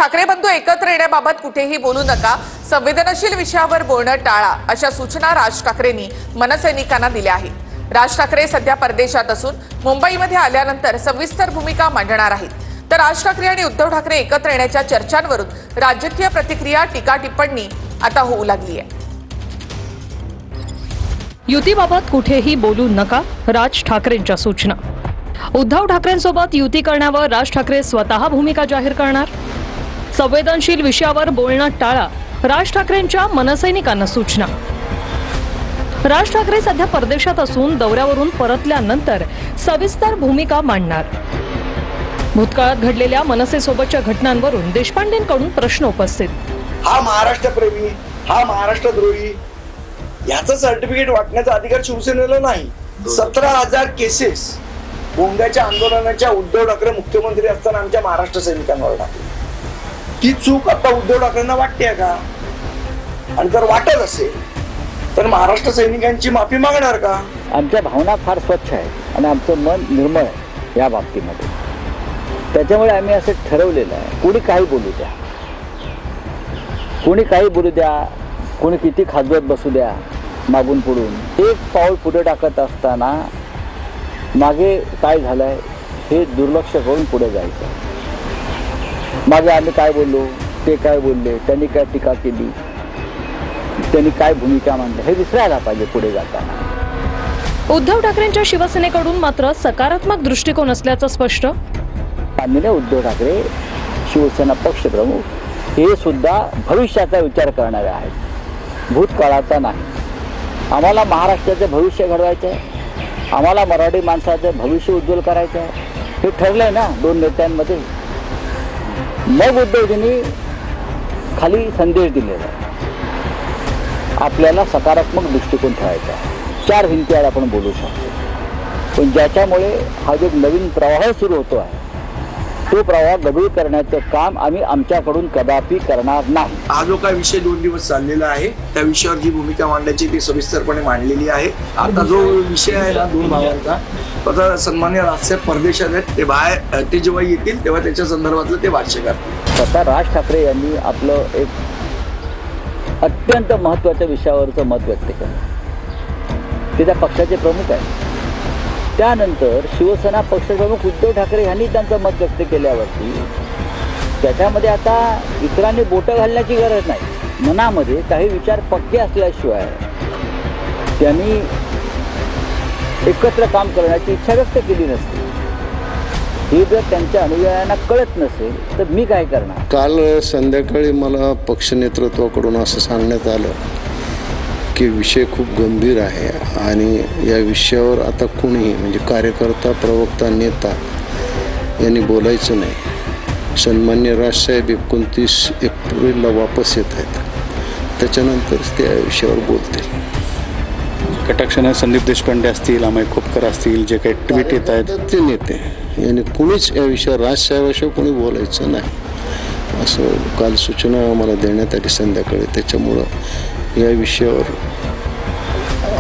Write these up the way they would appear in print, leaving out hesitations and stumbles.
ठाकरे बंधू एकत्र येण्याबाबत कुठेही बोलू नका, संवेदनशील विषयावर बोलणं टाळा, अशा सूचना राज ठाकरेंनी मनसैनिकांना दिल्या आहेत। राज ठाकरे सध्या परदेशात असून मुंबईमध्ये आल्यानंतर सविस्तर भूमिका मांडणार आहेत। तर राज ठाकरे आणि उद्धव ठाकरे एकत्र येण्याच्या चर्चांवरून राजकीय प्रतिक्रिया, टीका टिप्पणी आता होऊ लागली आहे। युतीबाबत कुठेही बोलू नका, राज ठाकरेंच्या सूचना। उद्धव ठाकरेंसोबत युती करण्यावर राज ठाकरे स्वतः भूमिका जाहीर करणार। संवेदनशील विषयावर बोलणं टाळा, राज ठाकरेंच्या मनसैनिकांना सूचना। राज ठाकरे सध्या परदेशात असून दौऱ्यावरून परतल्यानंतर सविस्तर भूमिका मांडणार। भूतकाळात घडलेल्या मनसेसोबतच्या घटनांवरून देशपांडेंकडून प्रश्न उपस्थित। हा महाराष्ट्रप्रेमी, हा महाराष्ट्रद्रोही याचं सर्टिफिकेट वाटण्याचा अधिकार शिवसेनेला नाही। 17,000 केसेस भोंग्याच्या आंदोलनाच्या उद्धव ठाकरे मुख्यमंत्री असताना आमच्या महाराष्ट्र सैनिकांवर टाकली। ती चूक आता उद्धव ठाकरेंना वाटते का? आणि जर वाटत असेल तर महाराष्ट्र सैनिकांची माफी मागणार का? आमच्या भावना फार स्वच्छ आहेत आणि आमचं मन निर्मळ आहे या बाबतीमध्ये। त्याच्यामुळे आम्ही असं ठरवलेलं आहे, कोणी काही बोलू द्या, कोणी काही बोलू द्या, कोणी किती खाजवत बसू द्या, मागून पुढून एक पाऊल पुढे टाकत असताना मागे काय झालंय हे दुर्लक्ष करून पुढे जायचं। मागे आम्ही काय बोललो, ते काय बोलले, त्यांनी काय टीका केली, त्यांनी काय भूमिका मांडली, हे विसरायला पाहिजे पुढे जाताना। उद्धव ठाकरेंच्या शिवसेनेकडून मात्र सकारात्मक दृष्टिकोन असल्याचं स्पष्ट। माननीय उद्धव ठाकरे शिवसेना पक्षप्रमुख हे सुद्धा भविष्याचा विचार करणारे आहेत, भूतकाळाचा नाही। आम्हाला महाराष्ट्राचे भविष्य घडवायचे आहे, आम्हाला मराठी माणसाचं भविष्य उज्ज्वल करायचं आहे, हे ठरलंय ना दोन नेत्यांमध्ये। मग उद्धवजींनी खाली संदेश दिलेला आहे, आपल्याला सकारात्मक दृष्टिकोन ठेवायचा आहे। 4 भिंतीवर आपण बोलू शकतो, पण ज्याच्यामुळे हा जो नवीन प्रवाह सुरू होतो आहे तो प्रवाह गढूळ करण्याचं काम आम्ही आमच्याकडून कदापि करणार नाही। हा जो काय विषय 2 दिवस चाललेला आहे त्या विषयावर जी भूमिका मांडायची ती सविस्तरपणे मांडलेली आहे। आता जो विषय आहे ना 2 भावांचा, आता सन्मान्य राजसाहेब परदेशात आहेत, ते बाहेर ते जेव्हा येतील तेव्हा त्याच्या संदर्भातलं ते भाष्य करतील। स्वतः राज ठाकरे यांनी आपलं एक अत्यंत महत्त्वाच्या विषयावरचं मत व्यक्त केलं, ते त्या पक्षाचे प्रमुख आहेत। त्यानंतर शिवसेना पक्षप्रमुख उद्धव ठाकरे यांनी त्यांचं मत व्यक्त केल्यावरती त्याच्यामध्ये आता इतरांनी बोटं घालण्याची गरज नाही। मनामध्ये काही विचार पक्के असल्याशिवाय त्यांनी एकत्र काम करण्याची इच्छा व्यक्त केली नसते। हे जर त्यांच्या अनुयायांना कळत नसेल तर मी काय करणार? काल संध्याकाळी मला पक्ष नेतृत्वाकडून असं सांगण्यात आलं की विषय खूप गंभीर आहे आणि या विषयावर आता कोणीही म्हणजे कार्यकर्ता, प्रवक्ता, नेता यांनी बोलायचं नाही। सन्मान्य राजसाहेब 29 एप्रिलला वापस येत आहेत, त्याच्यानंतर ते या विषयावर बोलतील। कटाक्षाने संदीप देशपांडे असतील, अमय खोपकर असतील, जे काही ट्विट येत आहेत ते नेते यांनी कुणीच या विषयावर राजसाहेबाशिवाय कोणी बोलायचं नाही असं काल सूचना आम्हाला देण्यात आली संध्याकाळी। त्याच्यामुळं या विषयावर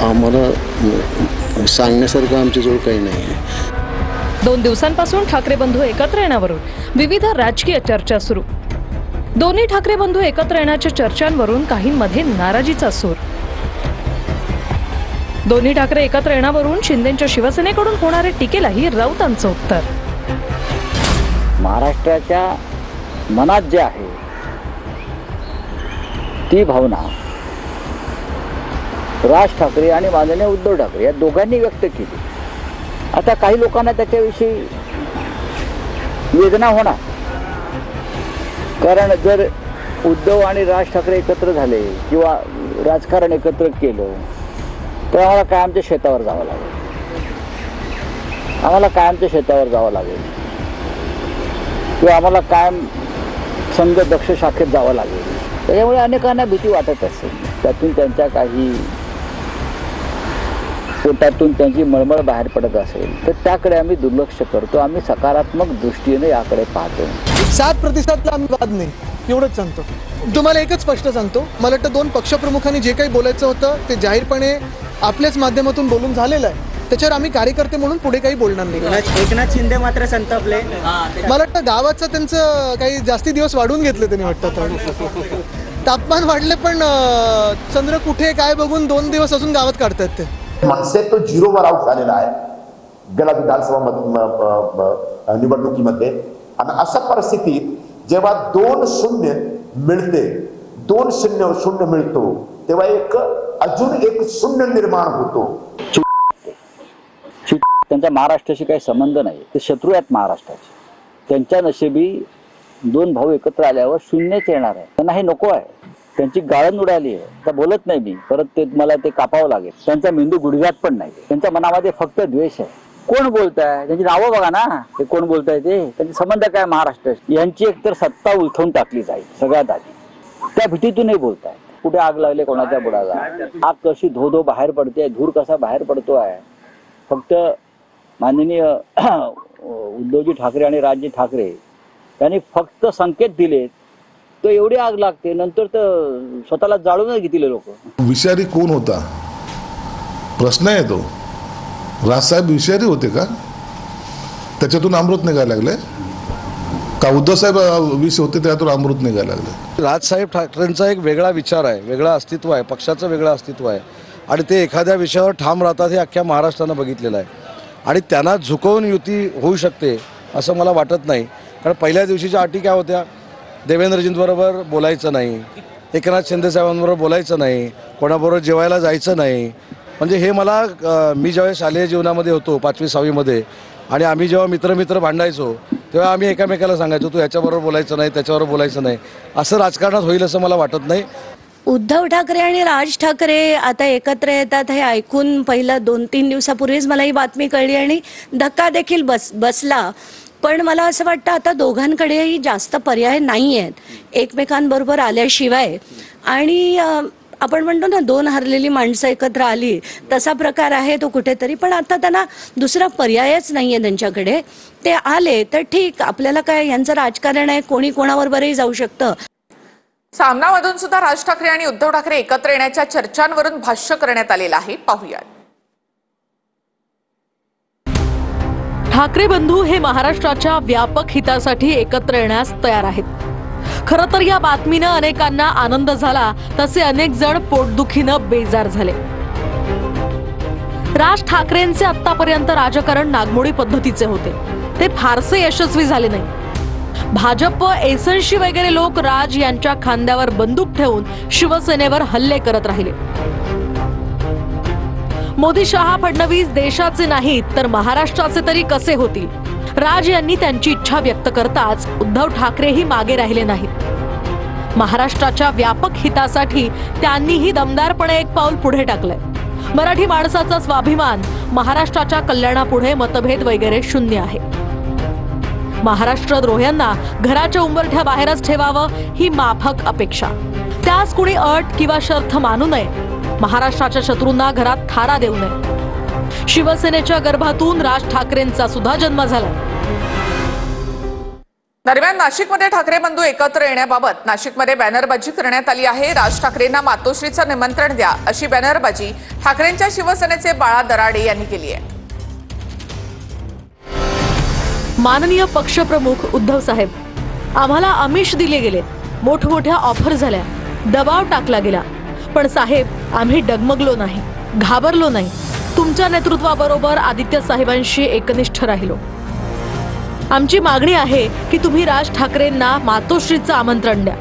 आम्हाला सांगण्यासारखं आमच्याजवळ काही नाही आहे। 2 दिवसांपासून ठाकरे बंधू एकत्र येण्यावरून विविध राजकीय चर्चा सुरू। दोन्ही ठाकरे बंधू एकत्र येण्याच्या चर्चांवरून काहींमध्ये नाराजीचा सूर। दोन्ही ठाकरे एकत्र येण्यावरून शिंदेच्या शिवसेनेकडून होणाऱ्या टीकेलाही राऊतांचं उत्तर। महाराष्ट्राच्या मनात जे आहे ती भावना राज ठाकरे आणि माननीय उद्धव ठाकरे या दोघांनी व्यक्त केली। आता काही लोकांना त्याच्याविषयी वेदना होणार, कारण जर उद्धव आणि राज ठाकरे एकत्र झाले किंवा राजकारण एकत्र केलं तर आम्हाला कायमच्या शेतावर जावं लागेल, आम्हाला कायमच्या शेतावर जावं लागेल किंवा आम्हाला कायम संघ दक्ष शाखेत जावं लागेल। त्याच्यामुळे अनेकांना भीती वाटत असेल, त्यातून त्यांच्या काही पोटातून त्यांची मळमळ बाहेर पडत असेल तर त्याकडे आम्ही दुर्लक्ष करतो। आम्ही सकारात्मक दृष्टीने याकडे पाहतो। 7 प्रतिसादला आम्ही वाद नाही एवढंच सांगतो। तुम्हाला एकच स्पष्ट सांगतो, मला वाटतं 2 पक्षप्रमुखांनी जे काही बोलायचं होतं ते जाहीरपणे आपल्याच माध्यमातून बोलून झालेलं आहे। त्याच्यावर आम्ही कार्यकर्ते म्हणून पुढे काही बोलणार नाही. एकनाथ शिंदे मात्र संतापले. मला वाटतं गावाचं त्यांचं काही जास्ती दिवस वाढवून घेतले त्यांनी वाटतं. तापमान वाढले पण चंद्र कुठे काय बघून 2 दिवस अजून गावात काढतात ते. मनसे तो 0वर आउट झालेला आहे गेल्या विधानसभा निवडणुकीमध्ये. आणि अशा परिस्थितीत जेव्हा 2-0 मिळते, 2-0 मिळतो, तेव्हा अजून एक 0 निर्माण होतो. त्यांचा महाराष्ट्राशी काही संबंध नाही, ते शत्रू आहेत महाराष्ट्राचे. त्यांच्या नशिबी 2 भाऊ एकत्र आल्यावर 0च येणार आहे. त्यांना हे नको आहे. त्यांची गाळण उडाली आहे. आता बोलत नाही मी, परत ते मला ते कापावं लागेल. त्यांचा मेंदू गुडघ्यात पण नाही. त्यांच्या मनामध्ये फक्त द्वेष आहे. कोण बोलताय त्यांची नावं बघा ना, ते कोण बोलताय ते, त्यांचे संबंध काय महाराष्ट्राशी. यांची एकतर सत्ता उलथवून टाकली जाईल सगळ्यात आधी. त्या भीतीतूनही बोलताय. कुठे आग लागले कोणाच्या बुडाला, आग कशी धो बाहेर पडते, धूर कसा बाहेर पडतो आहे. फक्त माननीय उद्धवजी ठाकरे आणि राजजी ठाकरे यांनी फक्त संकेत दिले तर एवढी आग लागते, नंतर तर स्वतःला जाळूनच घेतले लोक. विषारी कोण होता प्रश्न आहे तो. राजसाहेब विषारी होते का? त्याच्यातून अमृत निघायला लागले का? उद्धवसाहेब विष होते त्यातून अमृत निघायला लागले. राजसाहेब ठाकरेंचा एक वेगळा विचार आहे, वेगळा अस्तित्व आहे, पक्षाचं वेगळं अस्तित्व आहे आणि ते एखाद्या विषयावर ठाम राहतात हे अख्ख्या महाराष्ट्रानं बघितलेलं आहे. आणि त्यांना झुकवून युती होऊ शकते असं मला वाटत नाही. कारण पहिल्या दिवशीच्या अटी काय होत्या? देवेंद्रजींबरोबर बोलायचं नाही, एकनाथ शिंदे साहेबांबरोबर बोलायचं नाही, कोणाबरोबर जेवायला जायचं नाही. म्हणजे हे मला मी ज्यावेळेस शालेय जीवनामध्ये होतो 5वी-6वीमध्ये आणि आम्ही जेव्हा मित्र भांडायचो तेव्हा आम्ही एकामेकाला सांगायचो तू याच्याबरोबर बोलायचं नाही, त्याच्याबरोबर बोलायचं नाही. असं राजकारणात होईल असं मला वाटत नाही. उद्धव ठाकरे आणि राज ठाकरे आता एकत्र येतात हे ऐकून पहिलं 2-3 दिवसापूर्वीच मला ही बातमी कळली आणि धक्का देखील बसला. पण मला असं वाटतं आता दोघांकडेही जास्त पर्याय नाही आहेत एकमेकांबरोबर आल्याशिवाय. आणि आपण म्हणतो ना 2 हरलेली माणसं एकत्र आली तसा प्रकार आहे तो कुठेतरी. पण आता त्यांना दुसरा पर्यायच नाही आहे त्यांच्याकडे. ते आले तर ठीक, आपल्याला काय यांचं राजकारण आहे, कोणी कोणाबरोबरही जाऊ शकतं. सामनामधून सुद्धा राज ठाकरे आणि उद्धव ठाकरे एकत्र येण्याच्या चर्चांवरून भाष्य करण्यात आलेलं आहे. पाहूयात. ठाकरे बंधू हे महाराष्ट्राच्या व्यापक हितासाठी एकत्र येण्यास तयार आहेत. खरं तर या बातमीनं अनेकांना आनंद झाला, तसे अनेक जण पोटदुखीनं बेजार झाले. राज ठाकरेंचे आतापर्यंत राजकारण नागमोडी पद्धतीचे होते. ते फारसे यशस्वी झाले नाही. भाजप एसनशी वगैरे लोक राज यांच्या खांद्यावर बंदूक ठेवून शिवसेनेवर हल्ले करत राहिले. मोदी, शहा, फडणवीस देशाचे नाहीत तर महाराष्ट्राचे तरी कसे होतील? राज यांनी त्यांची इच्छा व्यक्त करताच उद्धव ठाकरेही मागे राहिले नाहीत. महाराष्ट्राच्या व्यापक हितासाठी त्यांनीही दमदारपणे एक पाऊल पुढे टाकलंय. मराठी माणसाचा स्वाभिमान, महाराष्ट्राच्या कल्याणापुढे मतभेद वगैरे शून्य आहे. महाराष्ट्र द्रोह्यांना घराच्या उंबरठ्या बाहेरच ठेवावं ही माफक अपेक्षा. त्यास कुणी अट किंवा शर्त मानू नये. महाराष्ट्राच्या शत्रूंना घरात थारा देऊ नये. शिवसेनेच्या गर्भातून राज ठाकरेंचा सुद्धा जन्म झाला. दरम्यान नाशिकमध्ये ठाकरे बंधू एकत्र येण्याबाबत नाशिकमध्ये बॅनरबाजी करण्यात आली आहे. राज ठाकरेंना मातोश्रीचं निमंत्रण द्या अशी बॅनरबाजी ठाकरेंच्या शिवसेनेचे बाळा दराडे यांनी केली आहे. माननीय पक्षप्रमुख उद्धव साहेब, आम्हाला आमिष दिले गेले, मोठमोठ्या ऑफर झाल्या, दबाव टाकला गेला, पण साहेब आम्ही डगमगलो नाही, घाबरलो नाही. तुमच्या नेतृत्वाबरोबर आदित्य साहेबांशी एकनिष्ठ राहिलो. आमची मागणी आहे की तुम्ही राज ठाकरेंना मातोश्रीचं आमंत्रण द्या.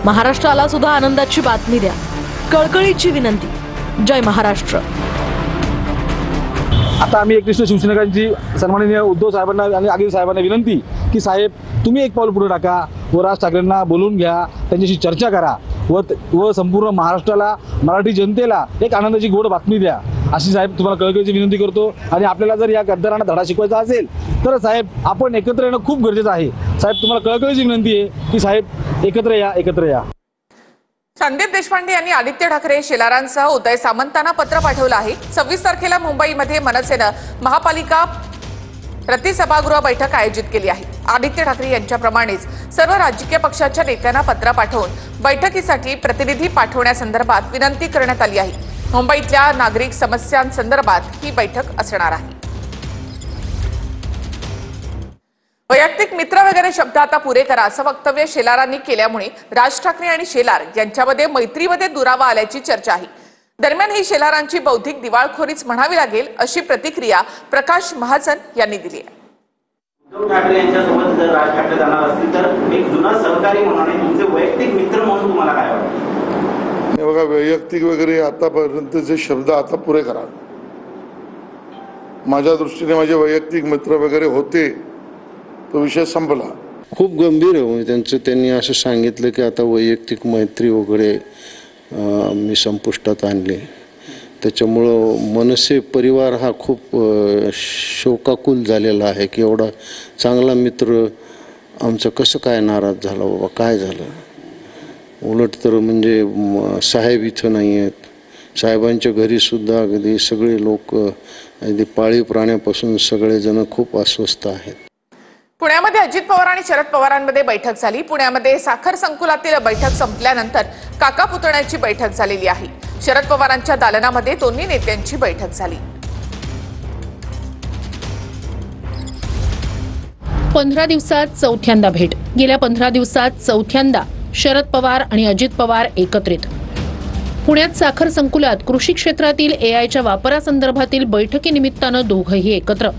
महाराष्ट्राला सुद्धा आनंदाची बातमी द्या. कळकळीची विनंती. जय महाराष्ट्र. आता आम्ही एकनिष्ठ शिवसैनिकांची सन्माननीय उद्धव साहेबांना आणि आदित्य साहेबांना विनंती की साहेब तुम्ही एक पाऊल पुढे टाका व राज ठाकरेंना बोलून घ्या, त्यांच्याशी चर्चा करा व संपूर्ण महाराष्ट्राला, मराठी जनतेला एक आनंदाची गोड बातमी द्या अशी साहेब तुम्हाला कळकळीची विनंती करतो. आणि आपल्याला जर या गद्दारांना धडा शिकवायचा असेल तर साहेब आपण एकत्र येणं खूप गरजेचं आहे. साहेब तुम्हाला कळकळीची विनंती आहे की साहेब एकत्र या, एकत्र या. संदीप देशपांडे यांनी आदित्य ठाकरे, शेलारांसह उदय सामंतांना पत्र पाठवलं आहे. 26 तारखेला मुंबईमध्ये मनसेनं महापालिका प्रतिसभागृह बैठक आयोजित केली आहे. आदित्य ठाकरे यांच्याप्रमाणेच सर्व राजकीय पक्षाच्या नेत्यांना पत्र पाठवून बैठकीसाठी प्रतिनिधी पाठवण्यासंदर्भात विनंती करण्यात आली आहे. मुंबईतल्या नागरिक समस्यांसंदर्भात ही बैठक असणार आहे. वैयक्तिक मित्र वगैरे शब्द आता पुरे करा असं वक्तव्य शेलारांनी केल्यामुळे राज ठाकरे आणि शेलार यांच्यामध्ये मैत्रीमध्ये दुरावा आल्याची चर्चा आहे. दरम्यान ही शेलारांची बौद्धिक दिवाळखोरीच म्हणावी लागेल अशी प्रतिक्रिया प्रकाश महाजन यांनी दिली आहे. उद्धव ठाकरे यांच्यासोबत जर राज ठाकरे जाणार असतील तर एक जुना सहकारी म्हणून आणि तुमचे वैयक्तिक मित्र म्हणून तुम्हाला काय वाटतं? बघा, वैयक्तिक वगैरे आतापर्यंतचे शब्द आता पुरे करा. माझ्या दृष्टीने माझे वैयक्तिक मित्र वगैरे होते, तो विषय संपला. खूप गंभीर आहे. म्हणजे त्यांनी असं सांगितलं की आता वैयक्तिक मैत्री वगैरे मी संपुष्टात आणली. त्याच्यामुळं मनसे परिवार हा खूप शोकाकुल झालेला आहे की एवढा चांगला मित्र आमचं कसं काय नाराज झाला बाबा, काय झालं. उलट तर म्हणजे साहेब इथं नाही आहेत. साहेबांच्या घरीसुद्धा अगदी सगळे लोक अगदी पाळीव प्राण्यापासून सगळेजण खूप अस्वस्थ आहेत. पुण्यामध्ये अजित पवार आणि शरद पवारांमध्ये बैठक झाली. पुण्यामध्ये साखर संकुलातील बैठक संपल्यानंतर काका पुतण्याची बैठक झालेली आहे. शरद पवारांच्या दालनामध्ये दोन्ही नेत्यांची बैठक झाली. 15 दिवसात चौथ्यांदा भेट. गेल्या 15 दिवसात चौथ्यांदा शरद पवार आणि अजित पवार एकत्रित. पुण्यात साखर संकुलात कृषी क्षेत्रातील एआयच्या वापरासंदर्भातील बैठकीनिमित्तानं दोघंही एकत्र.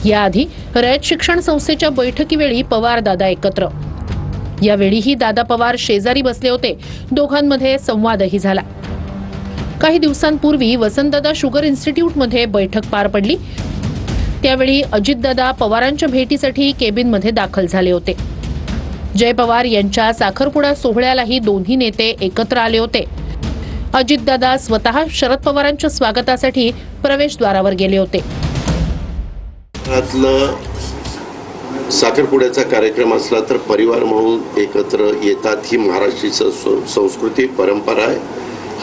याआधी रयत शिक्षण संस्थेच्या बैठकीवेळी पवार दादा एकत्र. यावेळीही दादा पवार शेजारी बसले होते. दोघांमध्ये संवादही झाला. काही दिवसांपूर्वी वसंतदादा शुगर इन्स्टिट्यूटमध्ये बैठक पार पडली. त्यावेळी अजितदादा पवारांच्या भेटीसाठी केबिनमध्ये दाखल झाले होते. जय पवार यांच्या साखरपुडा सोहळ्यालाही दोन्ही नेते एकत्र आले होते. अजितदादा स्वतः शरद पवारांच्या स्वागतासाठी प्रवेशद्वारावर गेले होते. साखरपुड्याचा कार्यक्रम असला तर परिवार म्हणून एकत्र येतात. ही महाराष्ट्राची संस्कृती परंपरा आहे.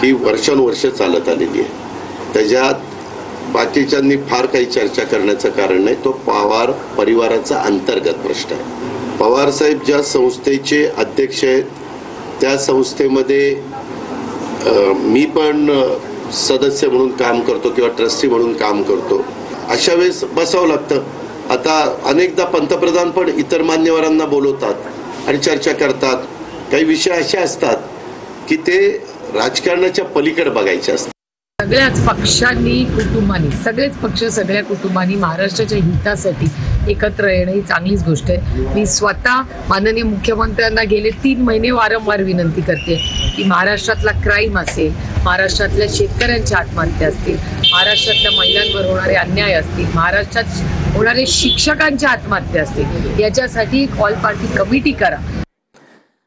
ही वर्षानुवर्ष चालत आलेली आहे. त्याच्यात बाकीच्यांनी फार काही चर्चा करण्याचं कारण नाही. तो पवार परिवाराचा अंतर्गत प्रश्न आहे. पवार साहेब ज्या संस्थेचे अध्यक्ष आहेत त्या संस्थेमध्ये मी पण सदस्य म्हणून काम करतो किंवा ट्रस्टी म्हणून काम करतो. अशा वेळेस बसावं लागतं. आता अनेकदा पंतप्रधान पण इतर मान्यवरांना बोलवतात आणि चर्चा करतात. काही विषय असे असतात की ते राजकारणाच्या पलीकडे बघायचे असतात. सगळ्याच पक्षांनी कुटुंबांनी सगळेच पक्ष सगळ्या कुटुंबांनी महाराष्ट्राच्या हितासाठी एकत्र येणं ही चांगलीच गोष्ट आहे. मी स्वतः माननीय मुख्यमंत्र्यांना गेले 3 महिने वारंवार विनंती करते की महाराष्ट्रातला क्राईम असेल, महाराष्ट्रातल्या शेतकऱ्यांच्या आत्महत्या असतील, महाराष्ट्रातल्या महिलांवर होणारे अन्याय असतील, महाराष्ट्रात होणारे शिक्षकांच्या आत्महत्या असतील, याच्यासाठी एक ऑल पार्टी कमिटी करा.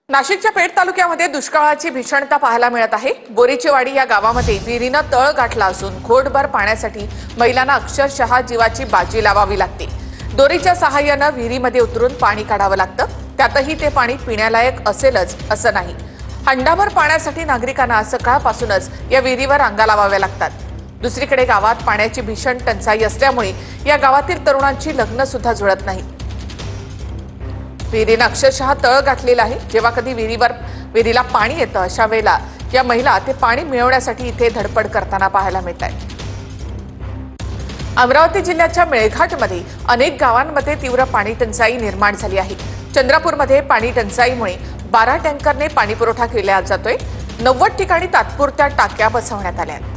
नाशिकच्या पेठ तालुक्यामध्ये दुष्काळाची भीषणता पाहायला मिळत आहे. बोरीचेवाडी या गावामध्ये विहिरीनं तळ गाठला असून घोटभर पाण्यासाठी महिलांना अक्षरशः जीवाची बाजी लावावी लागते. दोरीच्या सहाय्यानं विहिरीमध्ये उतरून पाणी काढावं लागतं. त्यातही ते पाणी पिण्यालायक असेलच असं नाही. हंडाभर पाण्यासाठी नागरिकांना सकाळपासूनच या विहिरीवर रांगा लावाव्या लागतात. दुसरीकडे गावात पाण्याची भीषण टंचाई असल्यामुळे या गावातील तरुणांची लग्न सुद्धा जुळत नाही. विहिरीनं अक्षरशः तळ गाठलेला आहे. जेव्हा कधी विहिरीला पाणी येतं अशा वेळेला या महिला ते पाणी मिळवण्यासाठी इथे धडपड करताना पाहायला मिळत आहे. अमरावती जिल्ह्याच्या मेळघाटमध्ये अनेक गावांमध्ये तीव्र पाणी टंचाई निर्माण झाली आहे. चंद्रपूरमध्ये पाणी टंचाईमुळे 12 टँकरने पाणी पुरवठा केला जातोय. 90 ठिकाणी तात्पुरत्या टाक्या बसवण्यात आल्या आहेत.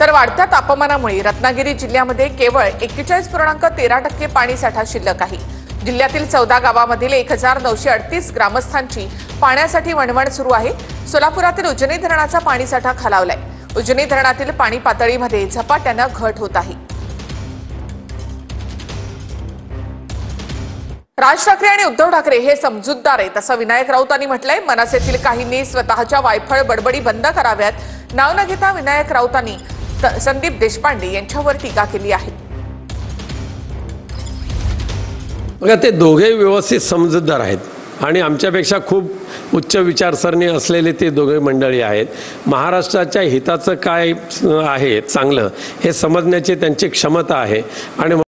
तर वाढत्या तापमानामुळे रत्नागिरी जिल्ह्यामध्ये केवळ 41.13% पाणी साठा शिल्लक आहे. जिल्ह्यातील 14 गावामधील 1938 ग्रामस्थांची पाण्यासाठी वणवण सुरू आहे. सोलापुरातील उजनी धरणाचा पाणीसाठा खालावलाय. उजनी धरणातील पाणी पातळीमध्ये झपाट्यानं घट होत आहे. राज ठाकरे आणि उद्धव ठाकरे हे समजूतदार आहेत असं विनायक राऊतांनी म्हटलंय. मनसेतील काहींनी स्वतःच्या वायफळ बडबडी बंद कराव्यात. नाव न घेता विनायक राऊतांनी संदीप देशपांडे यांच्यावर टीका केली आहे. बघा, ते दोघे व्यवस्थित समजूतदार आहेत आणि आमच्यापेक्षा खूप उच्च विचारसरणी असलेले ते दोघे मंडळी आहेत. महाराष्ट्राच्या हिताचं काय आहे चांगलं हे समजण्याची त्यांची क्षमता आहे आणि